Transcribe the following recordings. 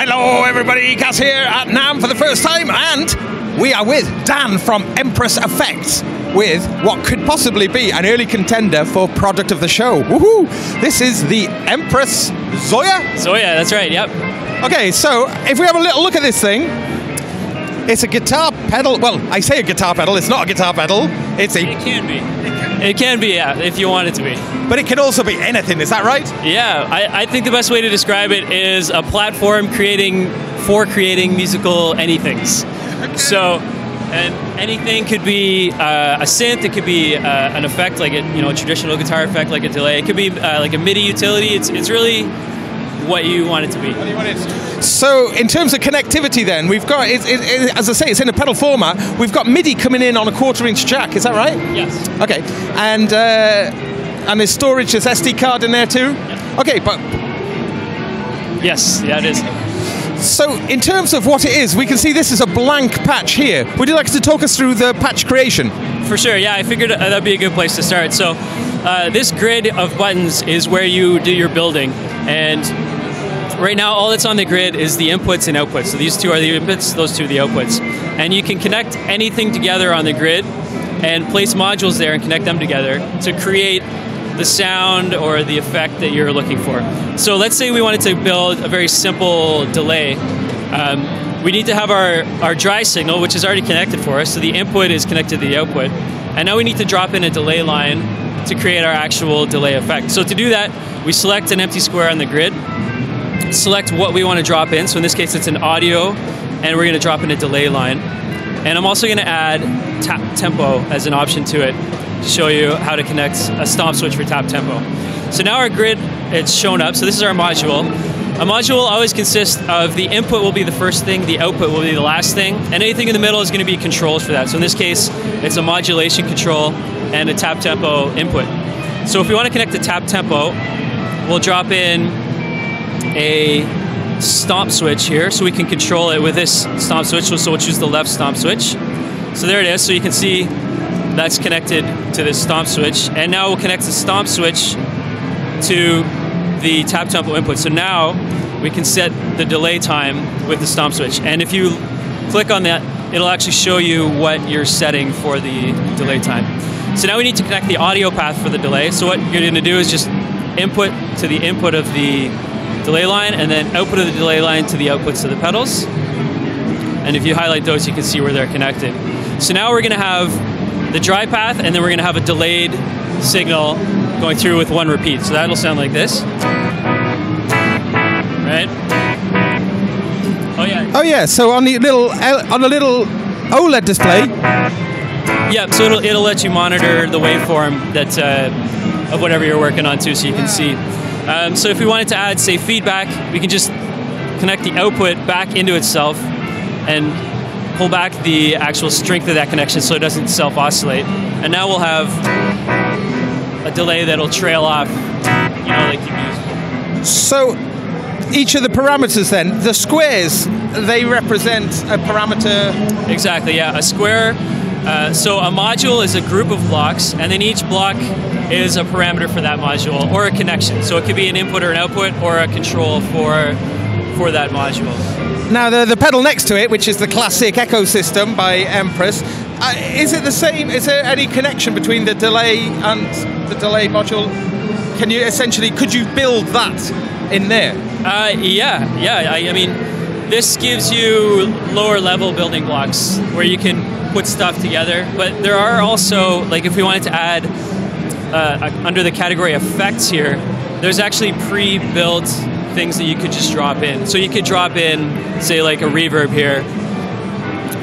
Hello everybody, Gus here at NAMM for the first time, and we are with Dan from Empress Effects with what could possibly be an early contender for product of the show. Woohoo! This is the Empress Zoia? Zoia, that's right, yep. Okay, so if we have a little look at this thing, it's a guitar pedal. Well, I say a guitar pedal, it's not a guitar pedal. It can be. It can be, yeah, if you want it to be. But it can also be anything, is that right? Yeah, I think the best way to describe it is a platform for creating musical anythings. Okay. So, and anything could be a synth, it could be an effect like a traditional guitar effect like a delay. It could be like a MIDI utility. It's really what you want it to be. What do you want it to be? So, in terms of connectivity, then we've got, as I say, it's in a pedal format. We've got MIDI coming in on a 1/4-inch jack. Is that right? Yes. Okay, and there's storage, there's SD card in there too. Yep. Okay, but yes, yeah, it is. So, in terms of what it is, we can see this is a blank patch here. Would you like to talk us through the patch creation? For sure, yeah, I figured that'd be a good place to start. So, this grid of buttons is where you do your building, and right now all that's on the grid is the inputs and outputs. So these two are the inputs, those two are the outputs. And you can connect anything together on the grid and place modules there and connect them together to create the sound or the effect that you're looking for. So let's say we wanted to build a very simple delay. We need to have our dry signal, which is already connected for us. So the input is connected to the output. And now we need to drop in a delay line to create our actual delay effect. So to do that, we select an empty square on the grid, select what we want to drop in. So in this case, it's an audio, and we're going to drop in a delay line. And I'm also going to add tap tempo as an option to it to show you how to connect a stomp switch for tap tempo. So now our grid, it's shown up. So this is our module. A module always consists of the input will be the first thing, the output will be the last thing, and anything in the middle is going to be controls for that. So in this case, it's a modulation control and a tap tempo input. So if we want to connect the tap tempo, we'll drop in a stomp switch here, so we can control it with this stomp switch. So we'll choose the left stomp switch. So there it is. So you can see that's connected to this stomp switch. And now we'll connect the stomp switch to the tap tempo input. So now we can set the delay time with the stomp switch. And if you click on that, it'll actually show you what you're setting for the delay time. So now we need to connect the audio path for the delay. So what you're going to do is just input to the input of the delay line, and then output of the delay line to the outputs of the pedals. And if you highlight those, you can see where they're connected. So now we're going to have the dry path, and then we're going to have a delayed signal going through with one repeat. So that'll sound like this. Right? Oh yeah. Oh yeah. So on the little OLED display. Yeah. So it'll let you monitor the waveform that of whatever you're working on too, so you can see. So if we wanted to add, say, feedback, we can just connect the output back into itself and pull back the actual strength of that connection so it doesn't self-oscillate. And now we'll have a delay that'll trail off, like you used. So each of the parameters then, the squares, they represent a parameter? Exactly, yeah. A square, so a module is a group of blocks, and then each block is a parameter for that module, or a connection. So it could be an input or an output, or a control for that module. Now the pedal next to it, which is the classic Echo system by Empress, is it the same? Is there any connection between the delay and the delay module? Could you build that in there? Yeah. I mean, this gives you lower level building blocks where you can put stuff together, but there are also, like if we wanted to add under the category effects here, there's actually pre-built things that you could just drop in. So you could drop in, say, like a reverb here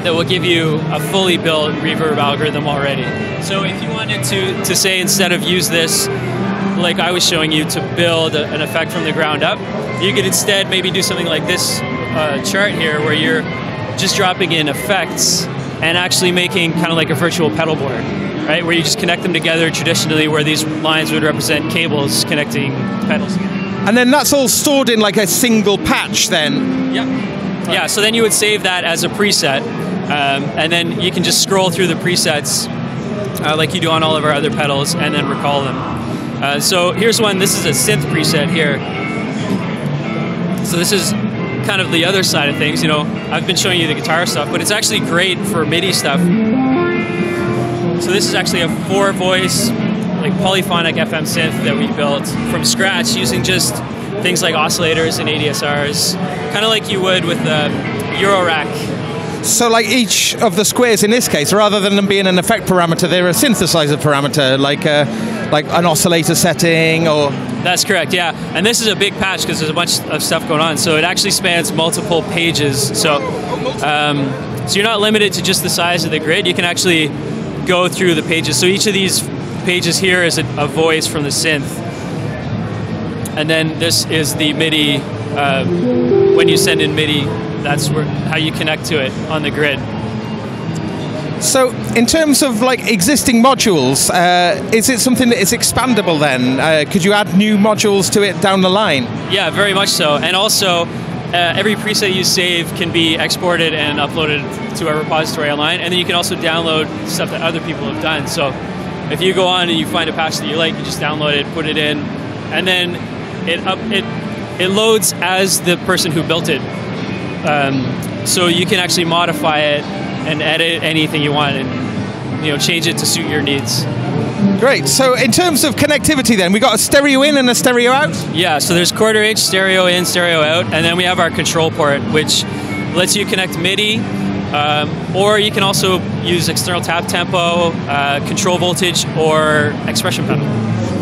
that will give you a fully built reverb algorithm already. So if you wanted to say, instead of use this, like I was showing you, to build an effect from the ground up, you could instead maybe do something like this chart here, where you're just dropping in effects and actually making kind of like a virtual pedal board, right? Where you just connect them together traditionally, where these lines would represent cables connecting pedals together. And then that's all stored in like a single patch then? Yep. Yeah, so then you would save that as a preset, and then you can just scroll through the presets like you do on all of our other pedals, and then recall them. So here's one. This is a synth preset here. So this is kind of the other side of things, you know, I've been showing you the guitar stuff, but it's actually great for MIDI stuff. So this is actually a 4-voice, like polyphonic FM synth that we built from scratch using just things like oscillators and ADSRs, kind of like you would with the Eurorack. So like each of the squares in this case, rather than them being an effect parameter, they're a synthesizer parameter, like an oscillator setting or... That's correct, yeah. And this is a big patch because there's a bunch of stuff going on. So it actually spans multiple pages. So, so you're not limited to just the size of the grid. You can actually go through the pages. So each of these pages here is a voice from the synth. And then this is the MIDI. When you send in MIDI, that's how you connect to it on the grid. So in terms of like existing modules, is it something that is expandable then? Could you add new modules to it down the line? Yeah, very much so. And also, every preset you save can be exported and uploaded to our repository online. And then you can also download stuff that other people have done. So if you go on and you find a patch that you like, you just download it, put it in, and then it loads as the person who built it. So you can actually modify it and edit anything you want and, you know, change it to suit your needs. Great. So in terms of connectivity then, we got a stereo in and a stereo out? Yeah, so there's 1/4 inch stereo in, stereo out, and then we have our control port, which lets you connect MIDI, or you can also use external tap tempo, control voltage, or expression pedal.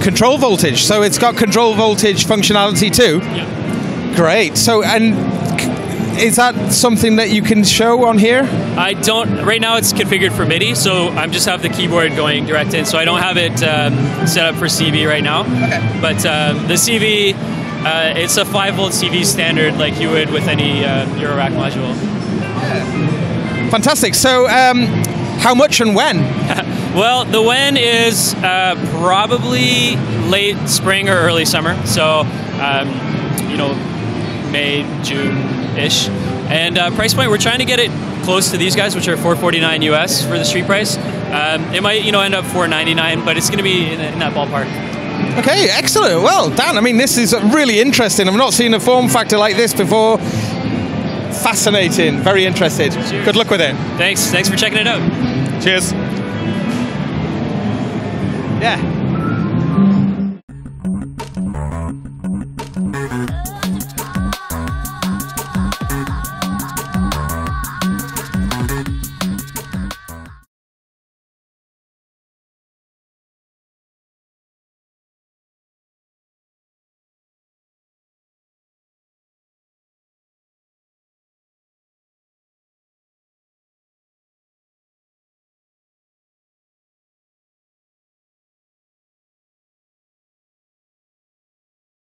Control voltage, so it's got control voltage functionality too? Yeah. Great. So, and is that something that you can show on here? I don't. Right now it's configured for MIDI, so I just have the keyboard going direct in, so I don't have it set up for CV right now. Okay. But the CV, it's a 5-volt CV standard like you would with any Eurorack module. Fantastic. So how much and when? Well, the when is probably late spring or early summer, so you know, May, June-ish. And price point, we're trying to get it close to these guys, which are $449 US for the street price. It might, you know, end up $499, but it's going to be in that ballpark. Okay, excellent. Well, Dan, I mean, this is really interesting. I've not seen a form factor like this before. Fascinating. Very interested. Cheers. Good luck with it. Thanks for checking it out. Cheers. Yeah.